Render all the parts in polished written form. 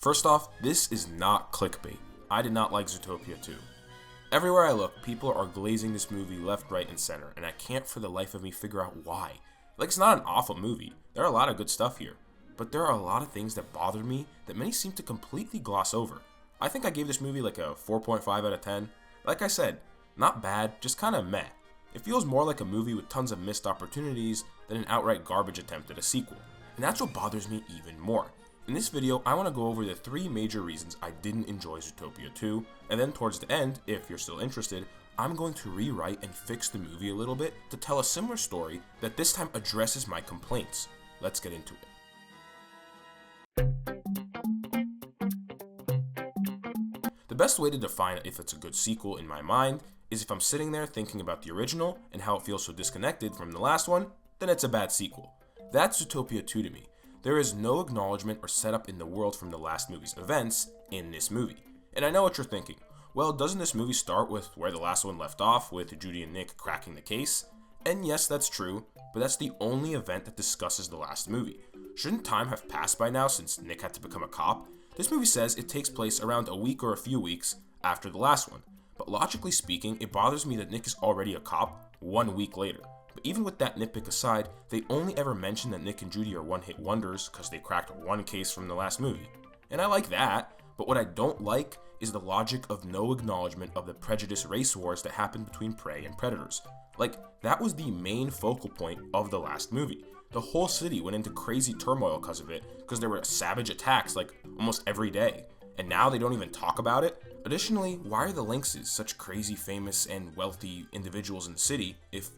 First off, this is not clickbait. I did not like Zootopia 2. Everywhere I look, people are glazing this movie left, right, and center, and I can't for the life of me figure out why. Like, it's not an awful movie. There are a lot of good stuff here, but there are a lot of things that bothered me that many seem to completely gloss over. I think I gave this movie like a 4.5 out of 10. Like I said, not bad, just kinda meh. It feels more like a movie with tons of missed opportunities than an outright garbage attempt at a sequel. And that's what bothers me even more. In this video, I want to go over the 3 major reasons I didn't enjoy Zootopia 2, and then towards the end, if you're still interested, I'm going to rewrite and fix the movie a little bit to tell a similar story that this time addresses my complaints. Let's get into it. The best way to define if it's a good sequel in my mind is if I'm sitting there thinking about the original and how it feels so disconnected from the last one, then it's a bad sequel. That's Zootopia 2 to me. There is no acknowledgement or setup in the world from the last movie's events in this movie. And I know what you're thinking. Well, doesn't this movie start with where the last one left off, with Judy and Nick cracking the case? And yes, that's true, but that's the only event that discusses the last movie. Shouldn't time have passed by now since Nick had to become a cop? This movie says it takes place around a week or a few weeks after the last one. But logically speaking, it bothers me that Nick is already a cop 1 week later. But even with that nitpick aside, they only ever mention that Nick and Judy are one-hit wonders because they cracked one case from the last movie. And I like that, but what I don't like is the logic of no acknowledgement of the prejudice race wars that happened between prey and predators. Like, that was the main focal point of the last movie. The whole city went into crazy turmoil because of it, because there were savage attacks like almost every day. And now they don't even talk about it? Additionally, why are the Lynxes such crazy famous and wealthy individuals in the city if,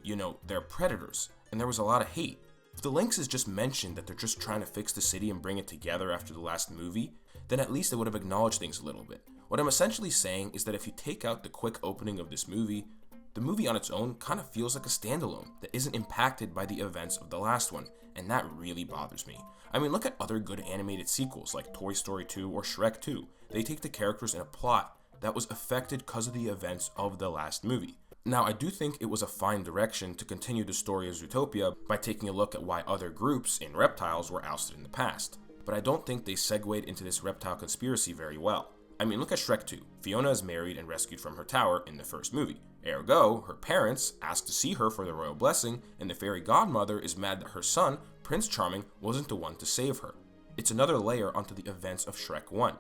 they're predators? And there was a lot of hate. If the Lynxes just mentioned that they're just trying to fix the city and bring it together after the last movie, then at least they would have acknowledged things a little bit. What I'm essentially saying is that if you take out the quick opening of this movie, the movie on its own kind of feels like a standalone that isn't impacted by the events of the last one, and that really bothers me. I mean, look at other good animated sequels like Toy Story 2 or Shrek 2. They take the characters in a plot that was affected because of the events of the last movie. Now, I do think it was a fine direction to continue the story of Zootopia by taking a look at why other groups in reptiles were ousted in the past, but I don't think they segued into this reptile conspiracy very well. I mean, look at Shrek 2. Fiona is married and rescued from her tower in the first movie. Ergo, her parents asked to see her for the royal blessing, and the fairy godmother is mad that her son, Prince Charming, wasn't the one to save her. It's another layer onto the events of Shrek 1.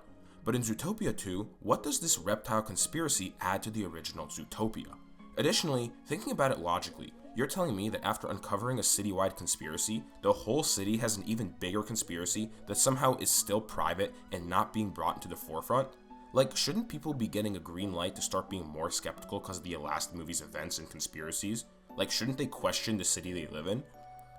But in Zootopia 2, what does this reptile conspiracy add to the original Zootopia? Additionally, thinking about it logically, you're telling me that after uncovering a citywide conspiracy, the whole city has an even bigger conspiracy that somehow is still private and not being brought into the forefront? Like, shouldn't people be getting a green light to start being more skeptical because of the last movie's events and conspiracies? Like, shouldn't they question the city they live in?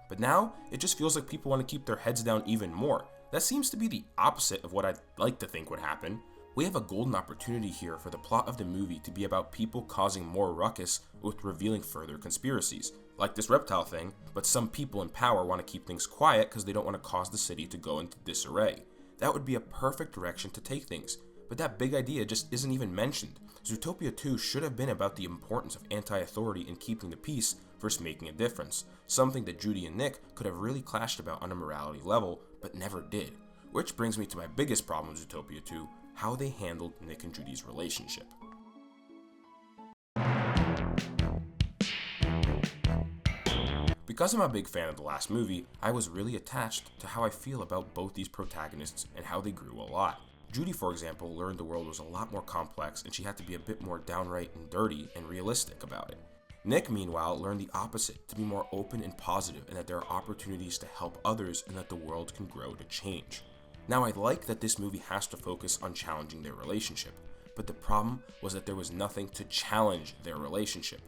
But now, it just feels like people want to keep their heads down even more. That seems to be the opposite of what I'd like to think would happen. We have a golden opportunity here for the plot of the movie to be about people causing more ruckus with revealing further conspiracies, like this reptile thing, but some people in power want to keep things quiet because they don't want to cause the city to go into disarray. That would be a perfect direction to take things. But that big idea just isn't even mentioned. Zootopia 2 should have been about the importance of anti-authority and keeping the peace versus making a difference, something that Judy and Nick could have really clashed about on a morality level, but never did. Which brings me to my biggest problem with Zootopia 2, how they handled Nick and Judy's relationship. Because I'm a big fan of the last movie, I was really attached to how I feel about both these protagonists and how they grew a lot. Judy, for example, learned the world was a lot more complex and she had to be a bit more downright and dirty and realistic about it. Nick, meanwhile, learned the opposite, to be more open and positive and that there are opportunities to help others and that the world can grow to change. Now, I like that this movie has to focus on challenging their relationship, but the problem was that there was nothing to challenge their relationship.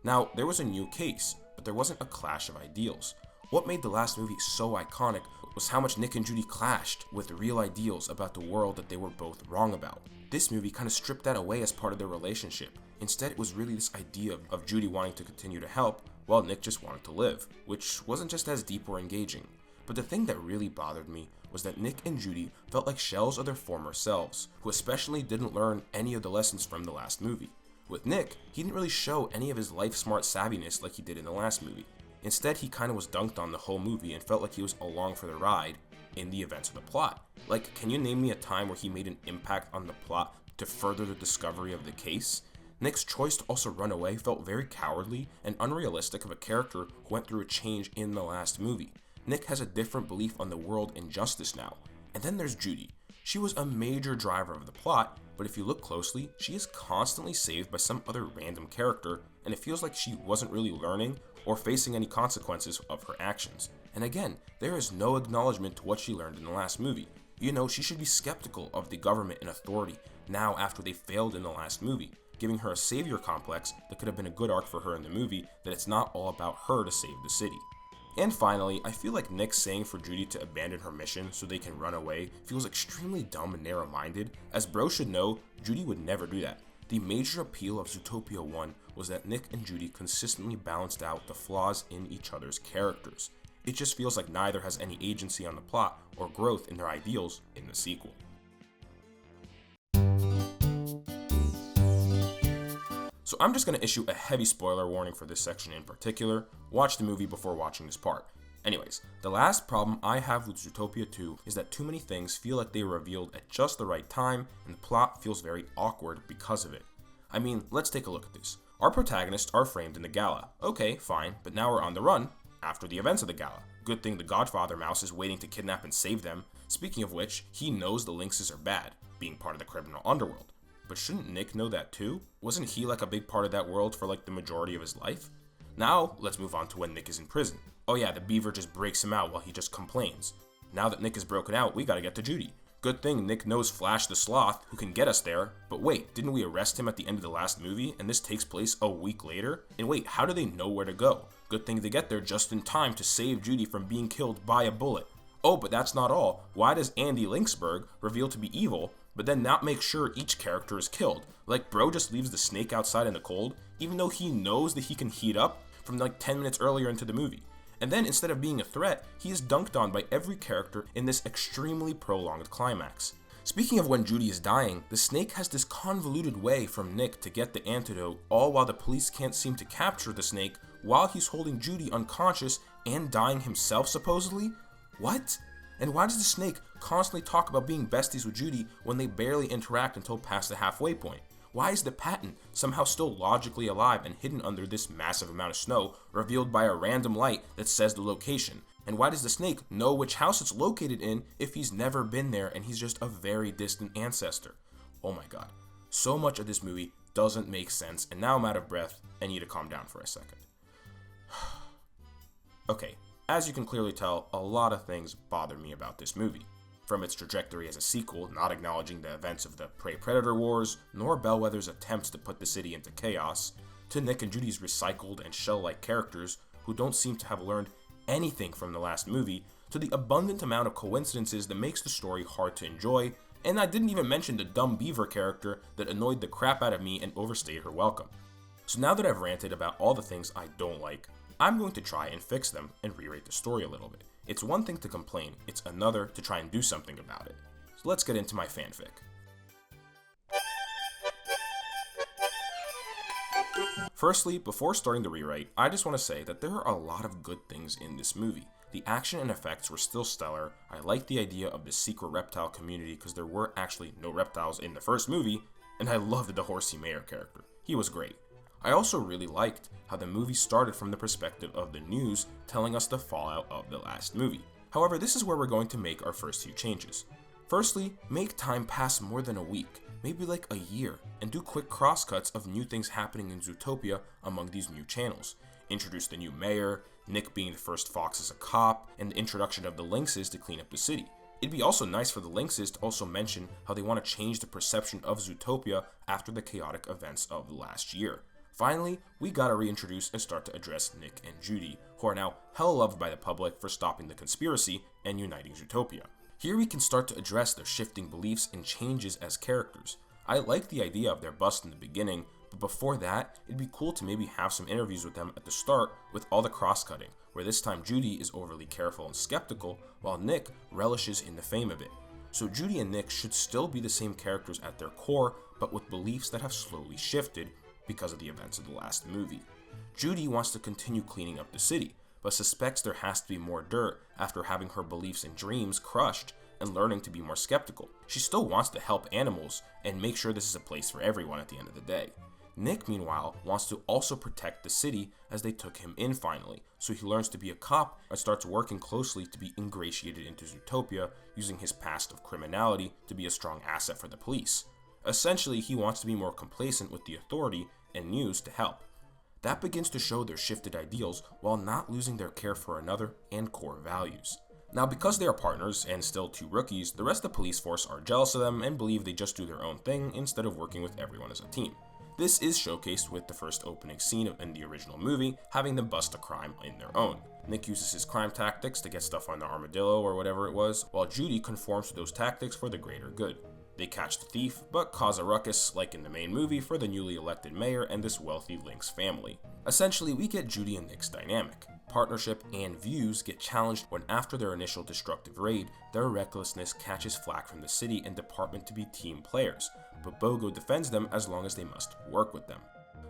Now, there was a new case, but there wasn't a clash of ideals. What made the last movie so iconic was how much Nick and Judy clashed with real ideals about the world that they were both wrong about. This movie kind of stripped that away as part of their relationship. Instead, it was really this idea of Judy wanting to continue to help, while Nick just wanted to live, which wasn't just as deep or engaging. But the thing that really bothered me was that Nick and Judy felt like shells of their former selves, who especially didn't learn any of the lessons from the last movie. With Nick, he didn't really show any of his life-smart savviness like he did in the last movie. Instead, he kind of was dunked on the whole movie and felt like he was along for the ride, in the events of the plot. Like, can you name me a time where he made an impact on the plot to further the discovery of the case? Nick's choice to also run away felt very cowardly and unrealistic of a character who went through a change in the last movie. Nick has a different belief on the world and justice now. And then there's Judy. She was a major driver of the plot, but if you look closely, she is constantly saved by some other random character, and it feels like she wasn't really learning or facing any consequences of her actions. And again, there is no acknowledgement to what she learned in the last movie. You know, she should be skeptical of the government and authority now after they failed in the last movie, giving her a savior complex that could have been a good arc for her in the movie, that it's not all about her to save the city. And finally, I feel like Nick saying for Judy to abandon her mission so they can run away feels extremely dumb and narrow-minded, as bro should know, Judy would never do that. The major appeal of Zootopia 1 was that Nick and Judy consistently balanced out the flaws in each other's characters. It just feels like neither has any agency on the plot or growth in their ideals in the sequel. So I'm just going to issue a heavy spoiler warning for this section in particular. Watch the movie before watching this part. Anyways, the last problem I have with Zootopia 2 is that too many things feel like they were revealed at just the right time, and the plot feels very awkward because of it. I mean, let's take a look at this. Our protagonists are framed in the gala. Okay, fine, but now we're on the run after the events of the gala. Good thing the Godfather mouse is waiting to kidnap and save them. Speaking of which, he knows the lynxes are bad, being part of the criminal underworld. But shouldn't Nick know that too? Wasn't he like a big part of that world for like the majority of his life? Now, let's move on to when Nick is in prison. Oh yeah, the beaver just breaks him out while he just complains. Now that Nick is broken out, we gotta get to Judy. Good thing Nick knows Flash the Sloth, who can get us there. But wait, didn't we arrest him at the end of the last movie, and this takes place a week later? And wait, how do they know where to go? Good thing they get there just in time to save Judy from being killed by a bullet. Oh, but that's not all. Why does Andy Lynxburg reveal to be evil, but then not make sure each character is killed? Like, bro just leaves the snake outside in the cold, even though he knows that he can heat up from like 10 minutes earlier into the movie. And then instead of being a threat, he is dunked on by every character in this extremely prolonged climax. Speaking of when Judy is dying, the snake has this convoluted way from Nick to get the antidote, all while the police can't seem to capture the snake while he's holding Judy unconscious and dying himself supposedly? What? And why does the snake constantly talk about being besties with Judy when they barely interact until past the halfway point? Why is the patent somehow still logically alive and hidden under this massive amount of snow, revealed by a random light that says the location? And why does the snake know which house it's located in if he's never been there and he's just a very distant ancestor? Oh my god. So much of this movie doesn't make sense, and now I'm out of breath and need to calm down for a second. Okay, as you can clearly tell, a lot of things bother me about this movie. From its trajectory as a sequel, not acknowledging the events of the Prey-Predator Wars, nor Bellwether's attempts to put the city into chaos, to Nick and Judy's recycled and shell-like characters who don't seem to have learned anything from the last movie, to the abundant amount of coincidences that makes the story hard to enjoy, and I didn't even mention the dumb beaver character that annoyed the crap out of me and overstayed her welcome. So now that I've ranted about all the things I don't like, I'm going to try and fix them and rewrite the story a little bit. It's one thing to complain, it's another to try and do something about it. So let's get into my fanfic. Firstly, before starting the rewrite, I just want to say that there are a lot of good things in this movie. The action and effects were still stellar. I liked the idea of the secret reptile community because there were actually no reptiles in the first movie, and I loved the horsey mayor character. He was great. I also really liked how the movie started from the perspective of the news telling us the fallout of the last movie. However, this is where we're going to make our first few changes. Firstly, make time pass more than a week, maybe like a year, and do quick crosscuts of new things happening in Zootopia among these new channels. Introduce the new mayor, Nick being the first fox as a cop, and the introduction of the lynxes to clean up the city. It'd be also nice for the lynxes to also mention how they want to change the perception of Zootopia after the chaotic events of the last year. Finally, we gotta reintroduce and start to address Nick and Judy, who are now hell loved by the public for stopping the conspiracy and uniting Zootopia. Here we can start to address their shifting beliefs and changes as characters. I like the idea of their bust in the beginning, but before that, it'd be cool to maybe have some interviews with them at the start with all the cross-cutting, where this time Judy is overly careful and skeptical, while Nick relishes in the fame of it. So Judy and Nick should still be the same characters at their core, but with beliefs that have slowly shifted because of the events of the last movie. Judy wants to continue cleaning up the city, but suspects there has to be more dirt after having her beliefs and dreams crushed and learning to be more skeptical. She still wants to help animals and make sure this is a place for everyone at the end of the day. Nick, meanwhile, wants to also protect the city as they took him in finally, so he learns to be a cop and starts working closely to be ingratiated into Zootopia, using his past of criminality to be a strong asset for the police. Essentially, he wants to be more complacent with the authority and used to help. That begins to show their shifted ideals while not losing their care for another and core values. Now, because they are partners and still two rookies, the rest of the police force are jealous of them and believe they just do their own thing instead of working with everyone as a team. This is showcased with the first opening scene in the original movie, having them bust a crime in their own. Nick uses his crime tactics to get stuff on the armadillo or whatever it was, while Judy conforms to those tactics for the greater good. They catch the thief, but cause a ruckus, like in the main movie, for the newly elected mayor and this wealthy Lynx family. Essentially, we get Judy and Nick's dynamic. Partnership and views get challenged when, after their initial destructive raid, their recklessness catches flack from the city and department to be team players, but Bogo defends them as long as they must work with them.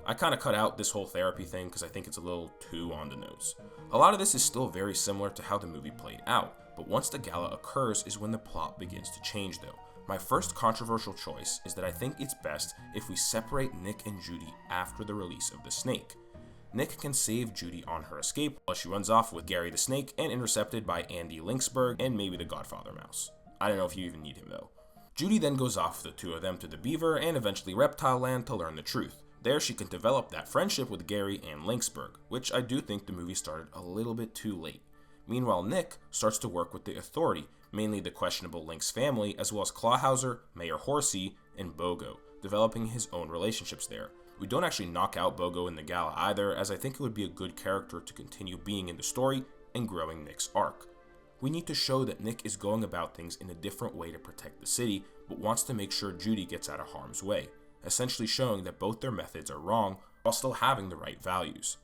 I kind of cut out this whole therapy thing because I think it's a little too on the nose. A lot of this is still very similar to how the movie played out, but once the gala occurs is when the plot begins to change though. My first controversial choice is that I think it's best if we separate Nick and Judy after the release of the snake. Nick can save Judy on her escape while she runs off with Gary the Snake and intercepted by Andy Lynxburg and maybe the Godfather Mouse. I don't know if you even need him though. Judy then goes off with the two of them to the Beaver and eventually Reptile Land to learn the truth. There she can develop that friendship with Gary and Lynxburg, which I do think the movie started a little bit too late. Meanwhile, Nick starts to work with the authority, mainly the questionable Lynx family, as well as Clawhauser, Mayor Horsey, and Bogo, developing his own relationships there. We don't actually knock out Bogo in the gala either, as I think it would be a good character to continue being in the story and growing Nick's arc. We need to show that Nick is going about things in a different way to protect the city, but wants to make sure Judy gets out of harm's way, essentially showing that both their methods are wrong while still having the right values.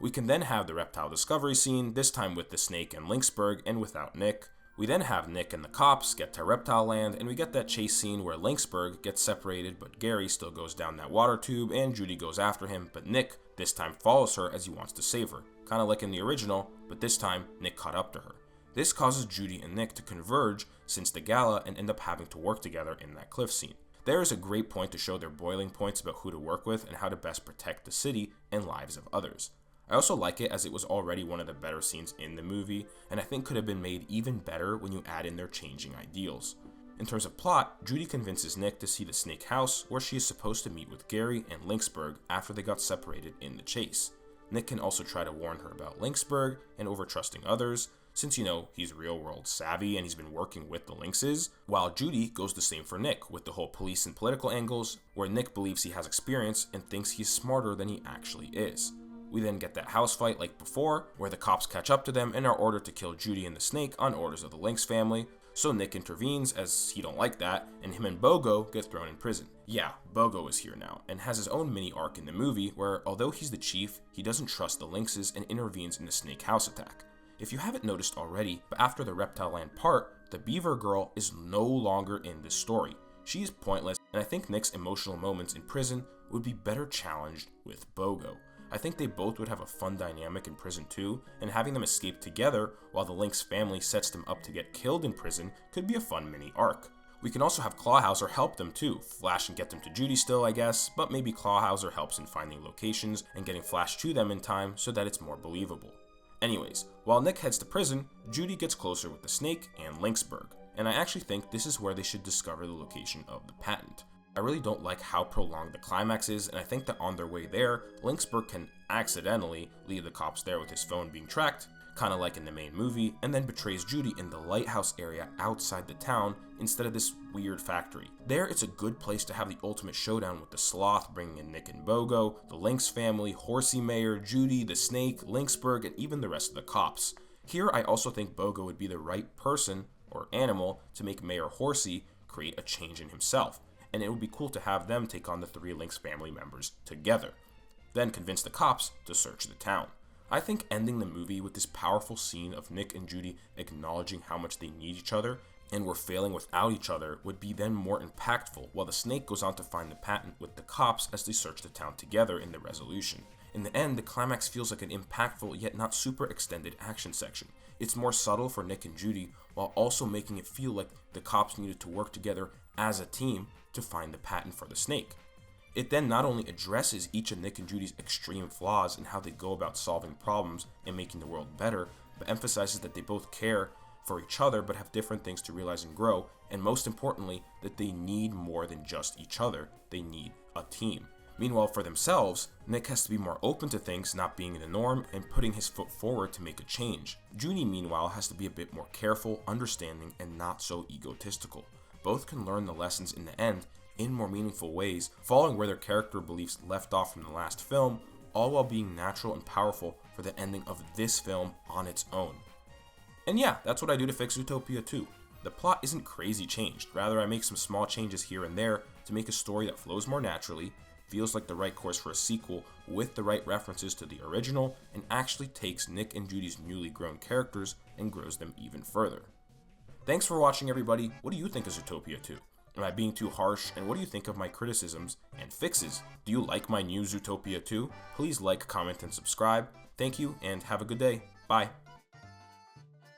We can then have the reptile discovery scene, this time with the snake and Lynxburg and without Nick. We then have Nick and the cops get to Reptile Land, and we get that chase scene where Lynxburg gets separated, but Gary still goes down that water tube and Judy goes after him, but Nick this time follows her as he wants to save her, kinda like in the original, but this time Nick caught up to her. This causes Judy and Nick to converge since the gala and end up having to work together in that cliff scene. There is a great point to show their boiling points about who to work with and how to best protect the city and lives of others. I also like it as it was already one of the better scenes in the movie, and I think could have been made even better when you add in their changing ideals. In terms of plot, Judy convinces Nick to see the snake house where she is supposed to meet with Gary and Lynxburg after they got separated in the chase. Nick can also try to warn her about Lynxburg and overtrusting others, since he's real world savvy and he's been working with the Lynxes, while Judy goes the same for Nick with the whole police and political angles, where Nick believes he has experience and thinks he's smarter than he actually is. We then get that house fight like before, where the cops catch up to them and are ordered to kill Judy and the snake on orders of the Lynx family, so Nick intervenes as he don't like that, and him and Bogo get thrown in prison. Yeah, Bogo is here now, and has his own mini arc in the movie where, although he's the chief, he doesn't trust the Lynxes and intervenes in the snake house attack. If you haven't noticed already, but after the Reptile Land part, the Beaver Girl is no longer in this story. She is pointless, and I think Nick's emotional moments in prison would be better challenged with Bogo. I think they both would have a fun dynamic in prison too, and having them escape together while the Lynx family sets them up to get killed in prison could be a fun mini arc. We can also have Clawhauser help them too, Flash and get them to Judy still I guess, but maybe Clawhauser helps in finding locations and getting Flash to them in time so that it's more believable. Anyways, while Nick heads to prison, Judy gets closer with the snake and Lynxburg, and I actually think this is where they should discover the location of the patent. I really don't like how prolonged the climax is, and I think that on their way there, Lynxburg can accidentally leave the cops there with his phone being tracked, kinda like in the main movie, and then betrays Judy in the lighthouse area outside the town instead of this weird factory. There, it's a good place to have the ultimate showdown with the sloth bringing in Nick and Bogo, the Lynx family, Horsey Mayor, Judy, the snake, Lynxburg, and even the rest of the cops. Here, I also think Bogo would be the right person, or animal, to make Mayor Horsey create a change in himself, and it would be cool to have them take on the three Lynx family members together, then convince the cops to search the town. I think ending the movie with this powerful scene of Nick and Judy acknowledging how much they need each other and were failing without each other would be then more impactful, while the snake goes on to find the patent with the cops as they search the town together in the resolution. In the end, the climax feels like an impactful yet not super extended action section. It's more subtle for Nick and Judy, while also making it feel like the cops needed to work together as a team to find the patent for the snake. It then not only addresses each of Nick and Judy's extreme flaws and how they go about solving problems and making the world better, but emphasizes that they both care for each other but have different things to realize and grow, and most importantly, that they need more than just each other, they need a team. Meanwhile, for themselves, Nick has to be more open to things not being the norm and putting his foot forward to make a change. Judy, meanwhile, has to be a bit more careful, understanding, and not so egotistical. Both can learn the lessons in the end in more meaningful ways, following where their character beliefs left off from the last film, all while being natural and powerful for the ending of this film on its own. And yeah, that's what I do to fix Zootopia 2. The plot isn't crazy changed, rather I make some small changes here and there to make a story that flows more naturally, feels like the right course for a sequel with the right references to the original, and actually takes Nick and Judy's newly grown characters and grows them even further. Thanks for watching, everybody. What do you think of Zootopia 2? Am I being too harsh, and what do you think of my criticisms and fixes? Do you like my new Zootopia 2? Please like, comment, and subscribe. Thank you, and have a good day. Bye.